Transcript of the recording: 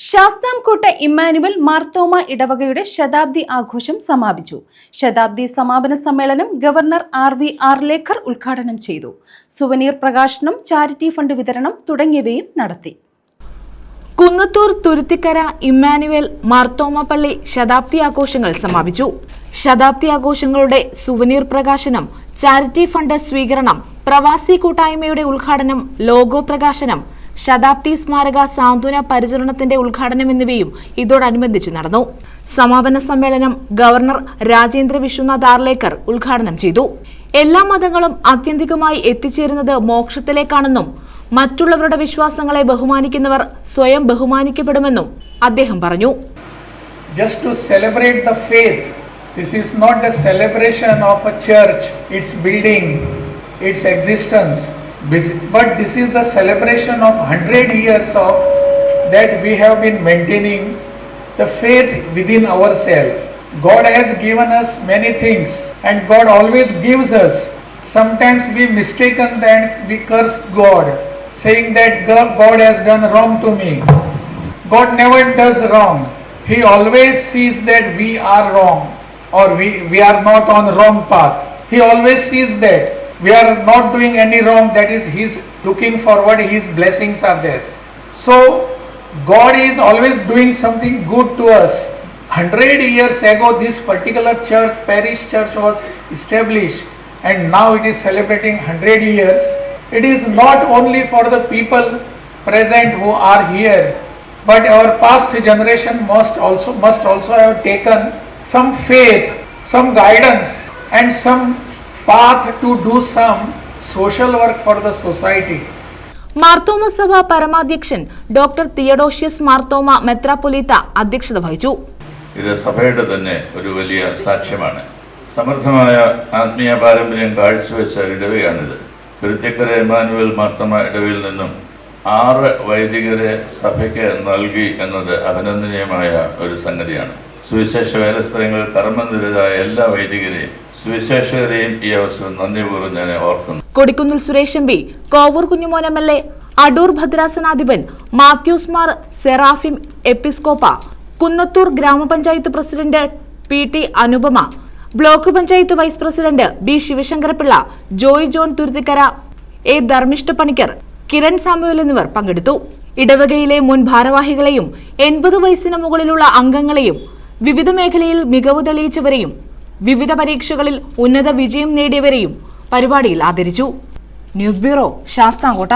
Sasthamkotta Emmanuel Marthoma ഇടവകയുടെ ശതാബ്ദി ആഘോഷം സമാപിച്ചു. ശതാബ്ദി സമാപന സമ്മേളനം ഗവർണർ RV ആർലേക്കർ ഉദ്ഘാടനം ചെയ്തു. സുവനീർ പ്രകാശനം, ചാരിറ്റി ഫണ്ട് വിതരണം തുടങ്ങിയവയും നടത്തി. കുന്നത്തൂർ തുരുത്തിക്കര ഇമ്മാനുവൽ മാർത്തോമ പള്ളി ശതാബ്ദി ആഘോഷങ്ങൾ സമാപിച്ചു. ശതാബ്ദി ആഘോഷങ്ങളുടെ സുവനീർ പ്രകാശനം, ചാരിറ്റി ഫണ്ട് സ്വീകരണം, പ്രവാസി കൂട്ടായ്മയുടെ ഉദ്ഘാടനം, ലോഗോ പ്രകാശനം, ശതാബ്ദി സ്മാരക സാന്ത്വന പരിചരണത്തിന്റെ ഉദ്ഘാടനം എന്നിവയും ഇതോടനുബന്ധിച്ച് നടന്നു. സമാപന സമ്മേളനം ഗവർണർ രാജേന്ദ്ര വിശ്വനാഥ് ആർലേക്കർ ഉദ്ഘാടനം ചെയ്തു. എല്ലാ മതങ്ങളും ആത്യന്തികമായി എത്തിച്ചേരുന്നത് മോക്ഷത്തിലേക്കാണെന്നും മറ്റുള്ളവരുടെ വിശ്വാസങ്ങളെ ബഹുമാനിക്കുന്നവർ സ്വയം ബഹുമാനിക്കപ്പെടുമെന്നും അദ്ദേഹം പറഞ്ഞു. Just to celebrate the faith, this is not the celebration of a church, its building, its existence, but this is the celebration of 100 years of that we have been maintaining the faith within ourselves. God has given us many things and God always gives us. Sometimes we mistaken that we curse God, saying that God has done wrong to me. God never does wrong. He always sees that we are wrong or we are not on wrong path. He always sees that we are not doing any wrong, that is He is looking forward, His blessings are there. So God is always doing something good to us. 100 years ago this particular church, parish church, was established and now it is celebrating 100 years. It is not only for the people present who are here, but our past generation must also have taken some faith, some guidance and some path to do some social work for the society. Marthoma സഭ പരമാധ്യക്ഷൻ doctor Theodosius Marthoma മെത്രാപ്പൊലീത്ത അധ്യക്ഷത വഹിച്ചു. ഇത് സഭയുടെ തന്നെ ഒരു വലിയ സാക്ഷ്യമാണ്. സമൃദ്ധമായ ആത്മീയ പാരമ്പര്യം കാഴ്ചവെച്ച ഇടവയാണിത്. തുരുത്തിക്കര ഇമ്മാനുവൽ മാർത്തോമ ഇടവയിൽ നിന്നും 6 വൈദികരെ സഭയ്ക്ക് നൽകി എന്നത് അഭിനന്ദനീയമായ ഒരു സംഗതിയാണ്. സുവിശേഷ വേലസ്ഥലങ്ങളിൽ കർമ്മനിരതരായ എല്ലാ വൈദികരെയും സുവിശേഷകരെയും ഈ അവസരം നന്ദിപൂർവ്വം ഞാൻ ഓർക്കുന്നു. കൊടിക്കുന്നിൽ സുരേഷ് MP, കോവൂർ കുഞ്ഞുമോൻ MLA, അടൂർ ഭദ്രാസനാധിപൻ മാത്യൂസ് മാർ സെറാഫിം എപ്പിസ്കോപ്പ, കുന്നത്തൂർ ഗ്രാമപഞ്ചായത്ത് president PT Anupama, block panchayat vice president B Sivasankarapillai, Joy John Thuruthikkara, A Dharmishta Panicker, Kiran Samuel എന്നിവർ പങ്കെടുത്തു. ഇടവകയിലെ മുൻ ഭാരവാഹികളെയും 80 വയസ്സിന് മുകളിലുള്ള അംഗങ്ങളെയും വിവിധ മേഖലയിൽ മികവ് തെളിയിച്ചവരെയും വിവിധ പരീക്ഷകളിൽ ഉന്നത വിജയം നേടിയവരെയും പരിപാടിയിൽ ആദരിച്ചു. News bureau, Sasthamkotta.